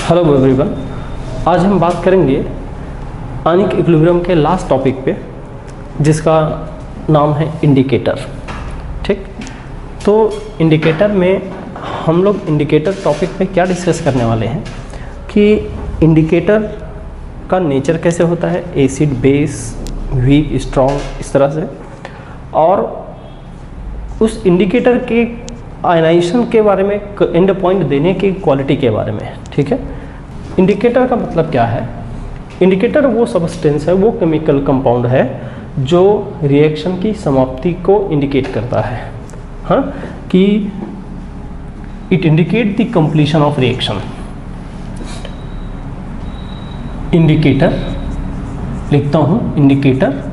Hello everyone, आज हम बात करेंगे आयनिक इक्विलिब्रियम के लास्ट टॉपिक पे, जिसका नाम है इंडिकेटर। ठीक, तो इंडिकेटर में हम लोग इंडिकेटर टॉपिक पे क्या डिस्कस करने वाले हैं कि इंडिकेटर का नेचर कैसे होता है, एसिड, बेस, वीक, स्ट्रॉन्ग, इस तरह से, और उस इंडिकेटर के आयनाइजेशन के बारे में, एंड पॉइंट देने की क्वालिटी के बारे में। ठीक है, इंडिकेटर का मतलब क्या है? इंडिकेटर वो सब्सटेंस है, वो केमिकल कंपाउंड है जो रिएक्शन की समाप्ति को इंडिकेट करता है। हाँ, कि it indicate the completion of reaction. Indicator लिखता हूँ, indicator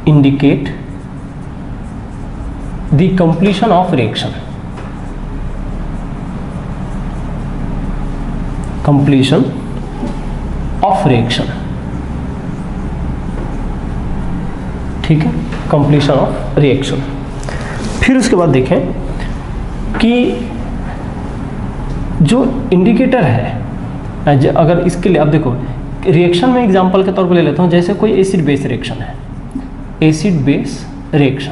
indicate the completion of reaction, completion of reaction। ठीक है, completion of reaction। फिर उसके बाद देखें कि जो इंडिकेटर है, अगर इसके लिए आप देखो, रिएक्शन में एग्जांपल के तौर पर ले लेता हूँ, जैसे कोई एसिड बेस रिएक्शन है, एसिड बेस रिएक्शन,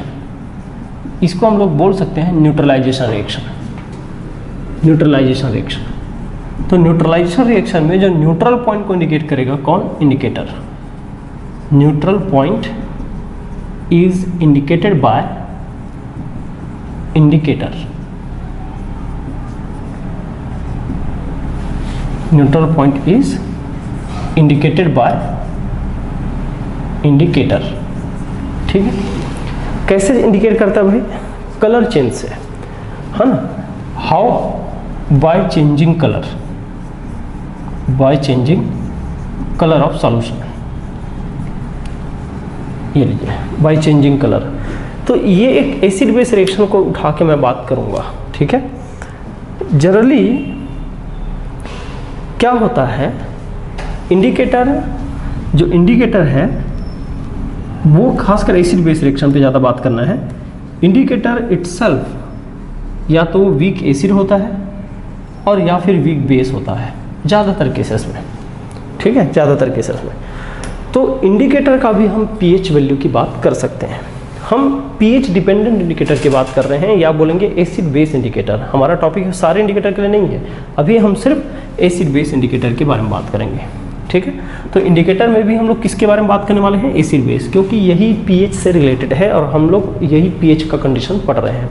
इसको हम लोग बोल सकते हैं न्यूट्रलाइजेशन रिएक्शन। न्यूट्रलाइजेशन रिएक्शन, तो न्यूट्रलाइजेशन रिएक्शन में जो न्यूट्रल पॉइंट को इंडिकेट करेगा कौन? Indicator. Neutral point is indicated by indicator. Neutral point is indicated by indicator. ठीक है, कैसे इंडिकेट करता है भाई? कलर चेंज से, है ना। How? By changing colour, by changing colour of solution. ये लीजिए, बाय चेंजिंग कलर। तो ये एक एसिड बेस रिएक्शन को उठा के मैं बात करूंगा। ठीक है, जनरली क्या होता है, इंडिकेटर, जो इंडिकेटर है वो खासकर एसिड बेस रिएक्शन पे ज़्यादा बात करना है। इंडिकेटर इटसेल्फ या तो वीक एसिड होता है और या फिर वीक बेस होता है ज़्यादातर केसेस में। ठीक है, ज़्यादातर केसेस में। तो इंडिकेटर का भी हम पीएच वैल्यू की बात कर सकते हैं। हम पीएच डिपेंडेंट इंडिकेटर की बात कर रहे हैं, या बोलेंगे एसिड बेस इंडिकेटर। हमारा टॉपिक सारे इंडिकेटर के लिए नहीं है, अभी हम सिर्फ एसिड बेस इंडिकेटर के बारे में बात करेंगे। ठीक है, तो इंडिकेटर में भी हम लोग किसके बारे में बात करने वाले हैं? एसिड बेस, क्योंकि यही पीएच से रिलेटेड है और हम लोग यही पीएच का कंडीशन पढ़ रहे हैं।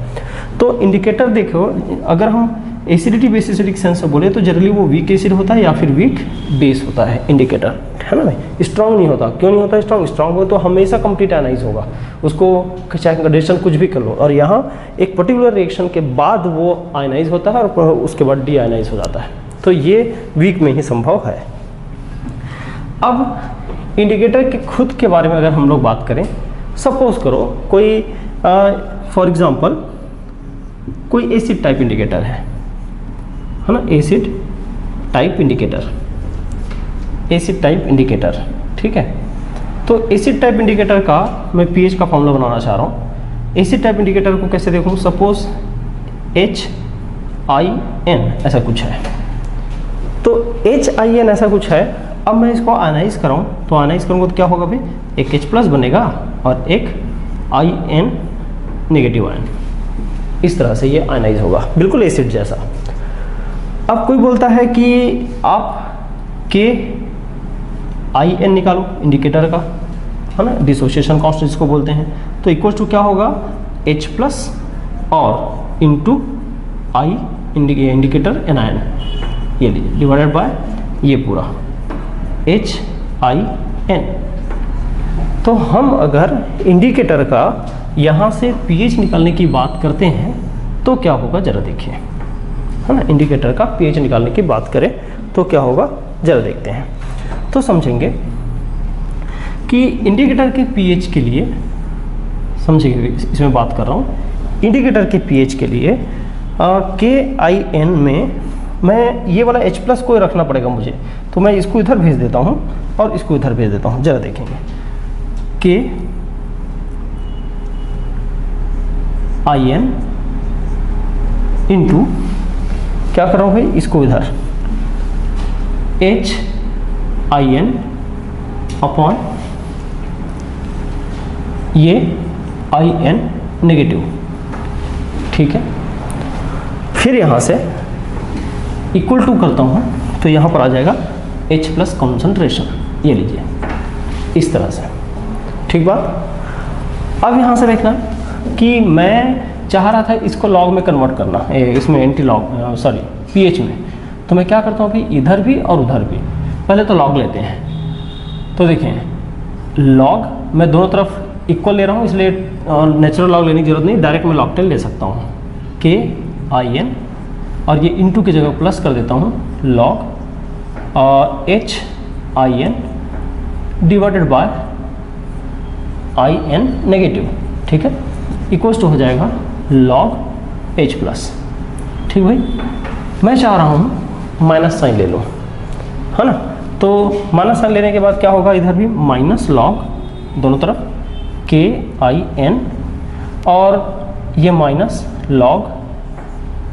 तो इंडिकेटर देखो, अगर हम एसिडिटी बेसिसिटिक सेंस से बोले तो जनरली वो वीक एसिड होता है या फिर वीक बेस होता है इंडिकेटर, है ना भाई। स्ट्रांग नहीं होता। क्यों नहीं होता स्ट्रांग? स्ट्रांग हो तो हमेशा कंप्लीट आयनाइज होगा, उसको चाहे कंडीशन कुछ भी कर लो, और यहाँ एक पर्टिकुलर रिएक्शन के बाद वो आयनाइज होता है और उसके बाद डी आयनाइज हो जाता है। तो ये वीक में ही संभव है। अब इंडिकेटर के खुद के बारे में अगर हम लोग बात करें, सपोज करो कोई फॉर एग्जांपल कोई एसिड टाइप इंडिकेटर है ना, acid type indicator, acid type indicator. ठीक है, तो एसिड टाइप इंडिकेटर का मैं पीएच का फॉर्मूला बनाना चाह रहा हूँ। एसिड टाइप इंडिकेटर को कैसे देखूँ? सपोज HIN ऐसा कुछ है, तो HIN ऐसा कुछ है। अब मैं इसको आयनाइज कराऊँ, तो आयनाइज करूँगा तो क्या होगा भाई? एक H+ बनेगा और एक IN नेगेटिव आयन। इस तरह से ये आयनाइज होगा, बिल्कुल एसिड जैसा। अब कोई बोलता है कि आप KIN निकालो इंडिकेटर का, है ना, डिसोसिएशन कांस्टेंट जिसको बोलते हैं। तो इक्वल टू क्या होगा? H+ और इंटू I इंडिकेटर एनायन, ये लीजिए, डिवाइडेड बाय ये पूरा HIN। तो हम अगर इंडिकेटर का यहाँ से पीएच निकालने की बात करते हैं तो क्या होगा जरा देखिए, है ना। इंडिकेटर का पीएच निकालने की बात करें तो क्या होगा जरा देखते हैं, तो समझेंगे कि इंडिकेटर के पीएच के लिए, समझेंगे इसमें बात कर रहा हूँ। इंडिकेटर के पीएच के लिए KIN में मैं ये वाला H+ को रखना पड़ेगा मुझे, तो मैं इसको इधर भेज देता हूँ और इसको इधर भेज देता हूँ। जरा देखेंगे KIN इंटू क्या कर रहा हूँ भाई, इसको इधर HIN अपॉन ये IN नेगेटिव, ठीक है। फिर यहाँ से इक्वल टू करता हूँ तो यहाँ पर आ जाएगा H प्लस कॉन्सेंट्रेशन, ये लीजिए इस तरह से, ठीक बात। अब यहाँ से देखना कि मैं चाह रहा था इसको लॉग में कन्वर्ट करना, इसमें एंटी लॉग सॉरी pH में, तो मैं क्या करता हूँ कि इधर भी और उधर भी पहले तो लॉग लेते हैं। तो देखें लॉग मैं दोनों तरफ इक्वल ले रहा हूँ, इसलिए नेचुरल लॉग लेने की जरूरत नहीं, डायरेक्ट मैं लॉग 10 ले सकता हूँ KIN, और ये इनटू की जगह प्लस कर देता हूँ log HIN divided by IN negative, ठीक है, इक्वल्स टू हो जाएगा लॉग H प्लस, ठीक भाई। मैं चाह रहा हूँ माइनस साइन ले लूँ, है ना, तो माइनस साइन लेने के बाद क्या होगा, इधर भी माइनस लॉग दोनों तरफ KIN और ये minus log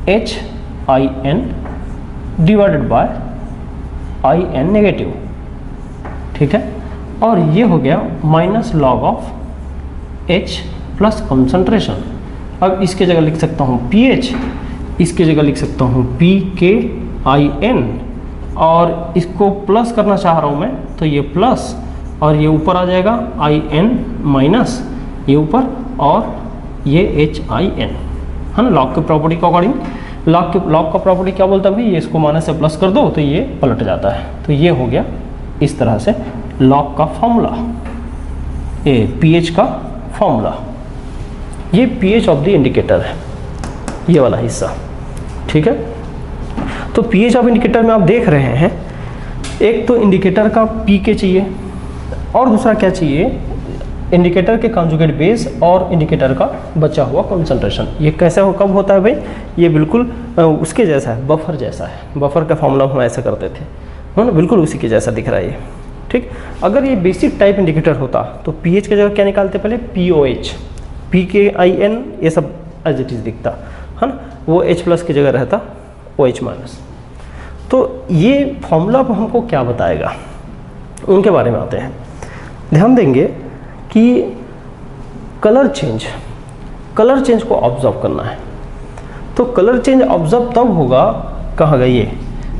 HIN divided by IN negative, ठीक है। और ये हो गया minus log of H plus concentration. अब इसके जगह लिख सकता हूँ pH, इसके जगह लिख सकता हूँ PKIN, और इसको प्लस करना चाह रहा हूँ मैं तो ये प्लस, और ये ऊपर आ जाएगा IN माइनस ये ऊपर, और ये HIN, है ना, लॉग की प्रॉपर्टी के अकॉर्डिंग। लॉग का प्रॉपर्टी क्या बोलता है भाई, ये इसको माइनस से प्लस कर दो तो ये पलट जाता है। तो ये हो गया इस तरह से लॉग का फॉर्मूला, ये pH का फॉर्मूला, ये pH ऑफ द इंडिकेटर है, ये वाला हिस्सा, ठीक है। तो pH ऑफ इंडिकेटर में आप देख रहे हैं, एक तो इंडिकेटर का pK चाहिए, और दूसरा क्या चाहिए, इंडिकेटर के कॉन्जुगेट बेस और इंडिकेटर का बचा हुआ कॉन्सेंट्रेशन। ये कैसे कब होता है भाई, ये बिल्कुल उसके जैसा है, बफर जैसा है, बफर का फॉर्मूला हम ऐसा करते थे, है ना, बिल्कुल उसी के जैसा दिख रहा है ये, ठीक। अगर ये बेसिक टाइप इंडिकेटर होता तो pH की जगह क्या निकालते, पहले POH, PKIN ये सब एज इट इज दिखता, है ना, वो H प्लस की जगह रहता OH माइनस। तो ये फॉर्मूला हमको क्या बताएगा, उनके बारे में आते हैं। ध्यान देंगे कि कलर चेंज को ऑब्जर्व करना है, तो कलर चेंज ऑब्जर्व तब होगा, कहाँ गई ये,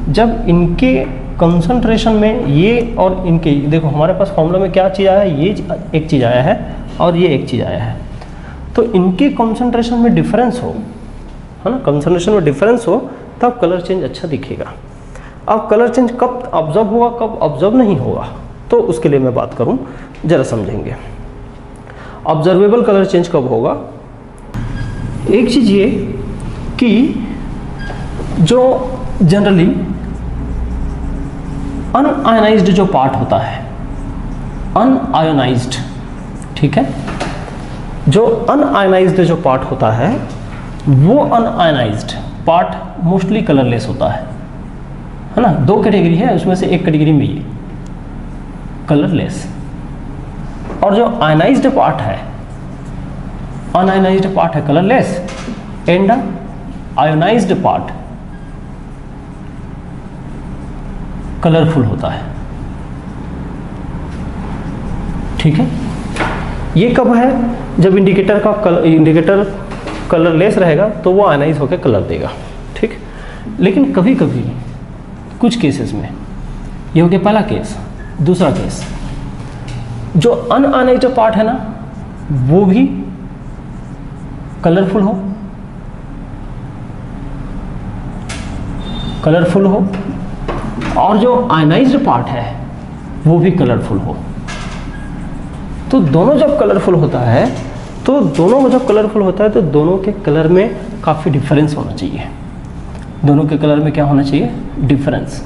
जब इनके कंसंट्रेशन में ये और इनके, देखो हमारे पास फॉर्मूला में क्या चीज़ आया है, ये एक चीज़ आया है और ये एक चीज़ आया है, तो इनके कंसंट्रेशन में डिफरेंस हो, है ना, कंसंट्रेशन में डिफरेंस हो तब कलर चेंज अच्छा दिखेगा। अब कलर चेंज कब ऑब्जर्व होगा, कब ऑब्जर्व नहीं होगा, तो उसके लिए मैं बात करूं, जरा समझेंगे। ऑब्जर्वेबल कलर चेंज कब होगा, एक चीज़ ये कि जो जनरली अनआयोनाइज्ड जो पार्ट होता है, अनआयोनाइज्ड, ठीक है, जो अनआयोनाइज्ड जो पार्ट होता है, वो अनआयोनाइज्ड पार्ट मोस्टली कलरलेस होता है ना। दो कैटेगरी है, उसमें से एक कैटेगरी में ये कलरलेस, और जो आयनाइज्ड पार्ट है, अनआयोनाइज्ड पार्ट है colourless, and ionised part colourful होता है, ठीक है। ये कब है, जब इंडिकेटर कलरलेस रहेगा तो वो आयनाइज होकर कलर देगा, ठीक। लेकिन कभी कभी कुछ केसेस में ये हो गया पहला केस। दूसरा केस, जो अनआयोनाइज्ड पार्ट है ना, वो भी कलरफुल हो, और जो आयनाइज्ड पार्ट है वो भी कलरफुल हो। तो दोनों जब कलरफुल होता है तो दोनों के कलर में काफ़ी डिफरेंस होना चाहिए। दोनों के कलर में क्या होना चाहिए, डिफरेंस।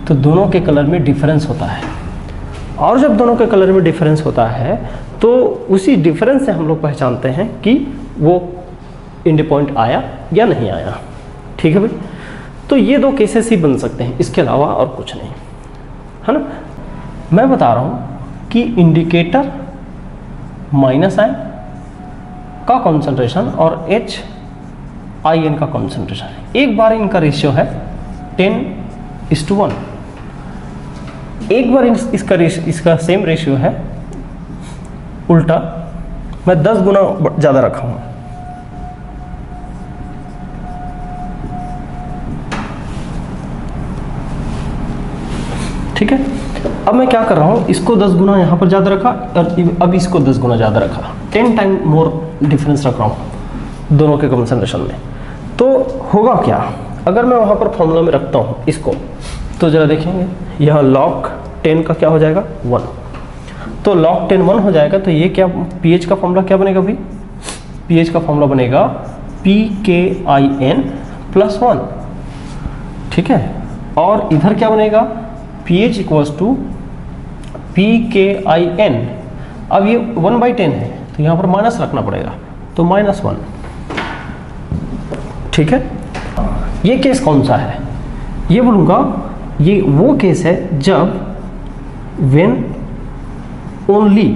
तो दोनों के कलर में डिफरेंस होता है, और जब दोनों के कलर में डिफरेंस होता है तो उसी डिफरेंस से हम लोग पहचानते हैं कि वो इंडी पॉइंट आया या नहीं आया, ठीक है भाई। तो ये दो केसेस ही बन सकते हैं, इसके अलावा और कुछ नहीं, है ना। मैं बता रहा हूँ कि इंडिकेटर माइनस आयन का कॉन्सेंट्रेशन और HIN का कॉन्सेंट्रेशन, एक बार इनका रेशियो है 10:1, एक बार इसका सेम रेशियो है उल्टा, मैं 10 गुना ज़्यादा रखा हूँ। ठीक है, अब मैं क्या कर रहा हूँ, इसको 10 गुना यहाँ पर ज़्यादा रखा और अब इसको 10 गुना ज़्यादा रखा, 10 टाइम मोर डिफरेंस रख रहा हूँ दोनों के कंसंट्रेशन में। तो होगा क्या, अगर मैं वहाँ पर फॉर्मूला में रखता हूँ इसको, तो ज़रा देखेंगे यहाँ log 10 का क्या हो जाएगा 1, तो log 10 1 हो जाएगा। तो ये क्या pH का फॉर्मूला क्या बनेगा भाई, pH का फॉर्मूला बनेगा pKin + 1। ठीक है, और इधर क्या बनेगा pH = pKin। अब ये 1/10 है तो यहाँ पर माइनस रखना पड़ेगा, तो -1। ठीक है, ये केस कौन सा है, ये बोलूँगा ये वो केस है जब when only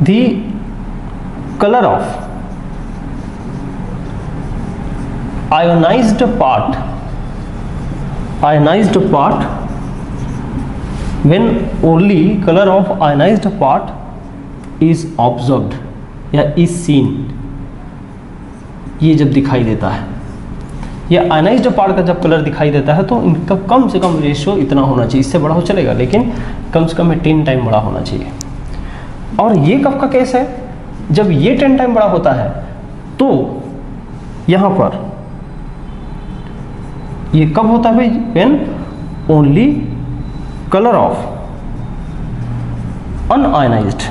the color of ionized part when only color of ionized part is observed या is seen, ये जब दिखाई देता है, या आयनाइज्ड पार्ट का जब कलर दिखाई देता है तो इनका कम से कम रेशियो इतना होना चाहिए, इससे बड़ा हो चलेगा लेकिन कम से कम 10 टाइम बड़ा होना चाहिए। और ये कब का केस है, जब ये 10 टाइम बड़ा होता है तो यहाँ पर ये कब होता है भाई, when only colour of unionised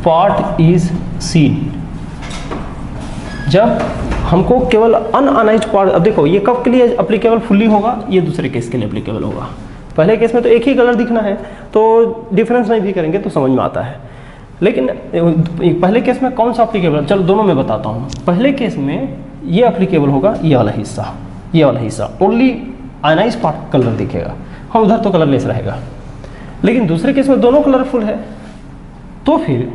part is seen. जब हमको केवल अनआयोनाइज्ड पार्ट, अब देखो ये कब के लिए एप्लीकेबल फुल्ली होगा, ये दूसरे केस के लिए एप्लीकेबल होगा। पहले केस में तो एक ही कलर दिखना है तो डिफरेंस नहीं भी करेंगे तो समझ में आता है, लेकिन पहले केस में कौन सा एप्लीकेबल, चलो दोनों में बताता हूँ। पहले केस में ये एप्लीकेबल होगा ये वाला हिस्सा ओनली आयनाइज्ड पार्ट कलर दिखेगा, हम उधर तो कलरलेस रहेगा। लेकिन दूसरे केस में दोनों कलरफुल है, तो फिर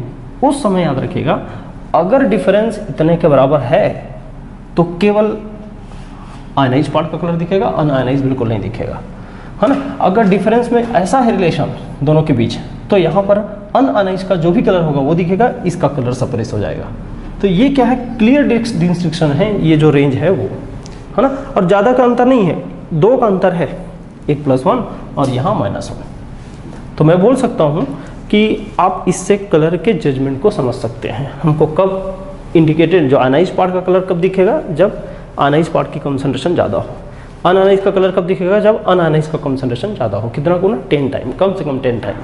उस समय याद रखिएगा अगर डिफरेंस इतने के बराबर है तो केवल आयनाइज पार्ट का कलर दिखेगा, अनआयनाइज बिल्कुल नहीं दिखेगा, है ना। अगर डिफरेंस में ऐसा है रिलेशन दोनों के बीच, तो यहाँ पर अनआयनाइज का जो भी कलर होगा वो दिखेगा, इसका कलर सप्रेस हो जाएगा। तो ये क्या है, क्लियर डिस्टिंक्शन है, ये जो रेंज है वो, है ना। और ज़्यादा का अंतर नहीं है, 2 का अंतर है, एक +1 और यहाँ -1। तो मैं बोल सकता हूँ कि आप इससे कलर के जजमेंट को समझ सकते हैं। हमको कब इंडिकेटेड, जो आयनाइज पार्ट का कलर कब दिखेगा, जब आयनाइज पार्ट की कंसंट्रेशन ज़्यादा हो। अनआयनाइज का कलर कब दिखेगा, जब अनआयनाइज का कंसंट्रेशन ज़्यादा हो। कितना गुना, 10 टाइम, कम से कम 10 टाइम।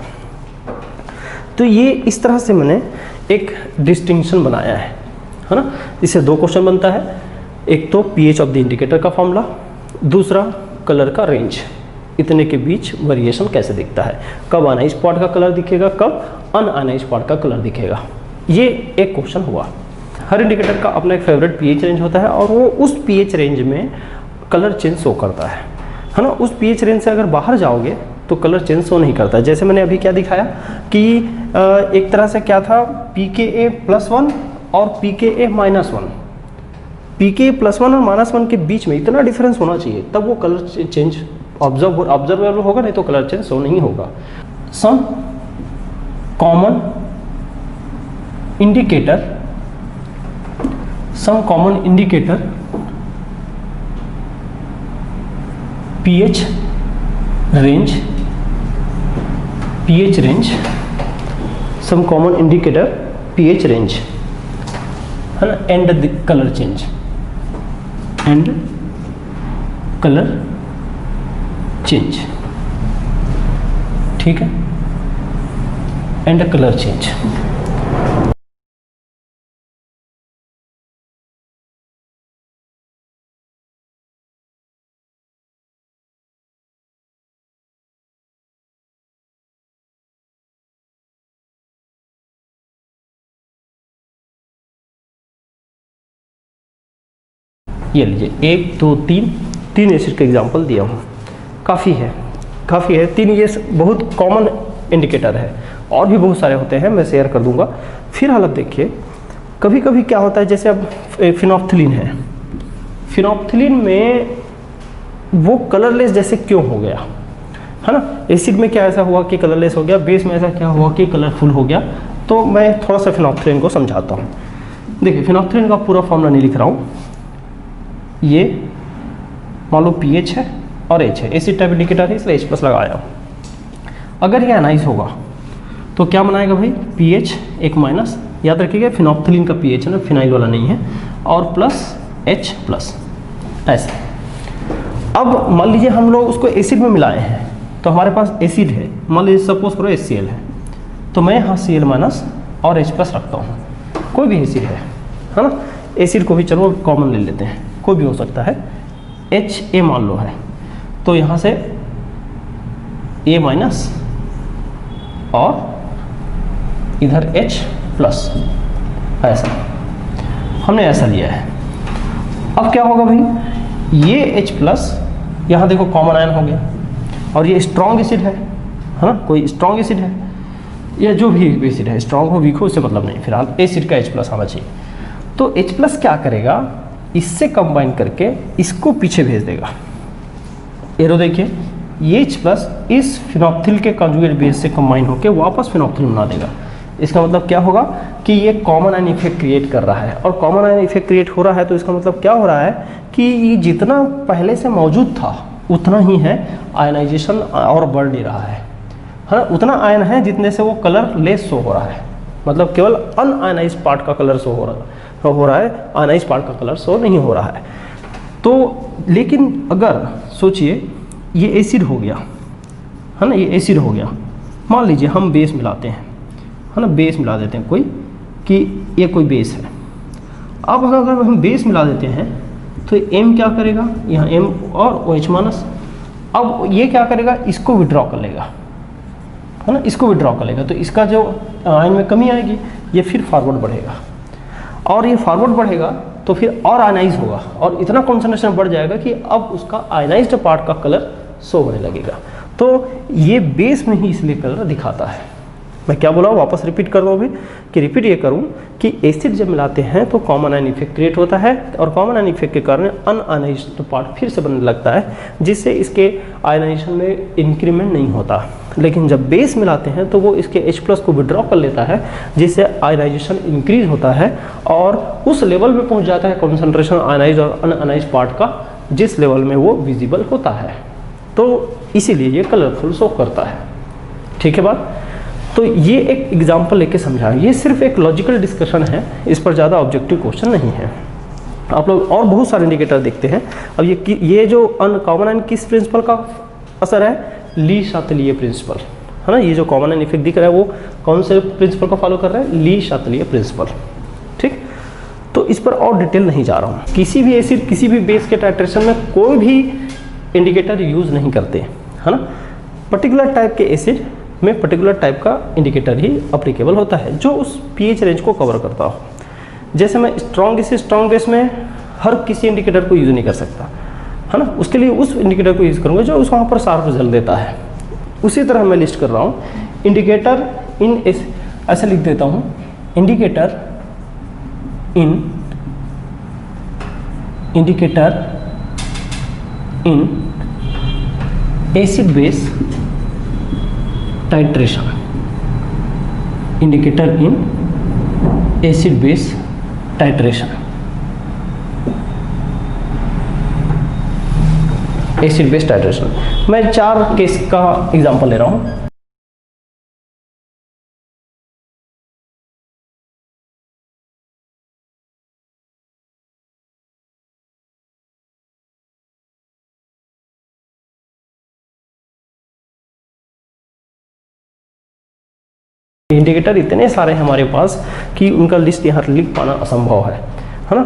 तो ये इस तरह से मैंने एक डिस्टिंक्शन बनाया है ना। इससे 2 क्वेश्चन बनता है, एक तो pH ऑफ द इंडिकेटर का फॉर्मूला, दूसरा कलर का रेंज, इतने के बीच वेरिएशन कैसे दिखता है, कब आयनाइज पार्ट का कलर दिखेगा, कब अनआयनाइज पार्ट का कलर दिखेगा। ये एक क्वेश्चन हुआ। हर इंडिकेटर का अपना एक फेवरेट pH रेंज होता है और वो उस pH रेंज में कलर चेंज शो करता है ना। उस pH रेंज से अगर बाहर जाओगे तो कलर चेंज शो नहीं करता। जैसे मैंने अभी क्या दिखाया कि एक तरह से क्या था, pKa +1 और pKa -1, pKa +1 और -1 के बीच में इतना डिफरेंस होना चाहिए, तब वो कलर चेंज ऑब्जर्वेबल होगा, नहीं तो कलर चेंज शो नहीं होगा। Some common indicator pH range, some common indicator pH range, है ना, and the color change, ठीक है, and color change। ये लीजिए 1 2 3 एसिड का एग्जांपल दिया हूँ, काफ़ी है 3। ये बहुत कॉमन इंडिकेटर है, और भी बहुत सारे होते हैं, मैं शेयर कर दूंगा। फिर हालत देखिए, कभी कभी क्या होता है, जैसे अब फिनोफ्थिलीन है, फिनोप्थिलीन में वो कलरलेस जैसे क्यों हो गया, है ना। एसिड में क्या ऐसा हुआ कि कलरलेस हो गया, बेस में ऐसा क्या हुआ कि कलरफुल हो गया। तो मैं थोड़ा सा फिनोप्थिलीन को समझाता हूँ। देखिए फिनोप्थिलीन का पूरा फॉर्मूला नहीं लिख रहा हूँ। ये मान लो पीएच है और एच है, एसिड टाइप इंडिकेटर है इसलिए एच प्लस लगाया हूँ। अगर ये एनाइज होगा तो क्या बनाएगा भाई, पीएच एक माइनस, याद रखिएगा फिनोप्थिलीन का पीएच है ना, फिनाइल वाला नहीं है, और प्लस एच प्लस ऐसे। अब मान लीजिए हम लोग उसको एसिड में मिलाए हैं तो हमारे पास एसिड है, मान लीजिए सपोज करो HCl है, तो मैं यहाँ Cl माइनस और H प्लस रखता हूँ। कोई भी एसिड है ना, एसिड को भी चलो कॉमन ले लेते हैं, कोई भी हो सकता है। HA मान लो है तो यहाँ से A माइनस और इधर H प्लस, ऐसा हमने ऐसा लिया है। अब क्या होगा भाई, ये H प्लस यहाँ देखो कॉमन आयन हो गया, और ये स्ट्रॉन्ग एसिड है ना, कोई स्ट्रॉन्ग एसिड है या जो भी एसिड है, स्ट्रॉन्ग हो वीक हो उससे मतलब नहीं, फिलहाल एसिड का H प्लस आना चाहिए। तो H प्लस क्या करेगा, इससे कंबाइन करके इसको पीछे भेज देगा। एरो देखिए, ये H प्लस इस फिनोप्थिल के कॉन्जुगेट बेस से कंबाइन होकर वापस फिनोप्थिल बना देगा। इसका मतलब क्या होगा कि ये कॉमन आयन इफेक्ट क्रिएट कर रहा है, और कॉमन आयन इफेक्ट क्रिएट हो रहा है तो इसका मतलब क्या हो रहा है कि ये जितना पहले से मौजूद था उतना ही है, आयनाइजेशन और बढ़ नहीं रहा है, हाँ उतना आयन है जितने से वो कलर लेस शो हो रहा है, मतलब केवल अनआयनाइज पार्ट का कलर शो हो रहा है, आयनाइज पार्ट का कलर शो नहीं हो रहा है। तो लेकिन अगर सोचिए ये एसिड हो गया है ना, ये एसिड हो गया, मान लीजिए हम बेस मिलाते हैं, है ना, बेस मिला देते हैं कोई, कि ये कोई बेस है। अब अगर हम बेस मिला देते हैं तो M क्या करेगा, यहाँ M और OH माइनस, अब ये क्या करेगा, इसको विड्रॉ कर लेगा, है ना, इसको विड्रॉ कर लेगा, तो इसका जो आयन में कमी आएगी, ये फिर फॉरवर्ड बढ़ेगा, और ये फॉरवर्ड बढ़ेगा तो फिर और आयनाइज होगा, और इतना कॉन्सेंट्रेशन बढ़ जाएगा कि अब उसका आयनाइज्ड पार्ट का कलर शो होने लगेगा। तो ये बेस में ही इसलिए कलर दिखाता है। मैं क्या बोला, वापस रिपीट कर दूँ अभी, कि रिपीट ये करूँ कि एसिड जब मिलाते हैं तो कॉमन आयन इफेक्ट क्रिएट होता है, और कॉमन आयन इफेक्ट के कारण अनआयनाइज्ड पार्ट फिर से बनने लगता है, जिससे इसके आयनाइजेशन में इंक्रीमेंट नहीं होता। लेकिन जब बेस मिलाते हैं तो वो इसके H प्लस को विड्रॉ कर लेता है, जिससे आयनाइजेशन इंक्रीज होता है और उस लेवल में पहुंच जाता है कॉन्सेंट्रेशन आयनाइज और अनआयनाइज पार्ट का, जिस लेवल में वो विजिबल होता है। तो इसीलिए ये कलरफुल शो करता है। ठीक है बात। तो ये एक एग्जाम्पल लेके समझा, ये सिर्फ एक लॉजिकल डिस्कशन है, इस पर ज़्यादा ऑब्जेक्टिव क्वेश्चन नहीं है। आप लोग और बहुत सारे इंडिकेटर देखते हैं। अब ये जो अनकॉमन आयन किस प्रिंसिपल का असर है, ली शातलीय प्रिंसिपल, है ना। ये जो कॉमन आयन इफेक्ट दिख रहा है वो कौन से प्रिंसिपल को फॉलो कर रहा है, ली शातलीय प्रिंसिपल। ठीक, तो इस पर और डिटेल नहीं जा रहा हूँ। किसी भी एसिड किसी भी बेस के टाइट्रेशन में कोई भी इंडिकेटर यूज़ नहीं करते, है ना। पर्टिकुलर टाइप के एसिड में पर्टिकुलर टाइप का इंडिकेटर ही अप्लीकेबल होता है, जो उस पीएच रेंज को कवर करता हो। जैसे मैं स्ट्रॉन्ग एसिड स्ट्रॉन्ग बेस में हर किसी इंडिकेटर को यूज़ नहीं कर सकता, है ना, उसके लिए उस इंडिकेटर को यूज़ करूँगा जो उस वहाँ पर शार्प रिजल्ट देता है। उसी तरह मैं लिस्ट कर रहा हूँ इंडिकेटर इन, ऐसा लिख देता हूँ, indicator in acid base titration, indicator in acid base titration, acid base titration. मैं 4 केस का एग्जांपल ले रहा हूँ। इंडिकेटर इतने सारे हैं हमारे पास कि उनका लिस्ट यहाँ लिख पाना असंभव है ना।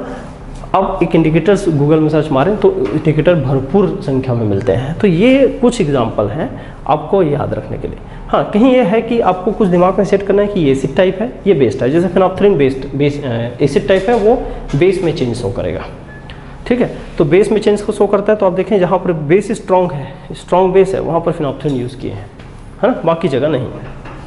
अब एक इंडिकेटर्स गूगल में सर्च मारें तो इंडिकेटर भरपूर संख्या में मिलते हैं। तो ये कुछ एग्जांपल हैं आपको याद रखने के लिए। हाँ, कहीं ये है कि आपको कुछ दिमाग में सेट करना है कि ये एसिड टाइप है, ये बेस टाइप, जैसे फिनोप्थिलीन बेस एसिड टाइप है, वो बेस में चेंज शो करेगा। ठीक है, तो बेस में चेंज को शो करता है। तो आप देखें जहाँ पर बेस स्ट्रॉन्ग है, स्ट्रॉन्ग बेस है, वहाँ पर फिनोप्थिलीन यूज़ किए हैं, है ना, बाकी जगह नहीं है।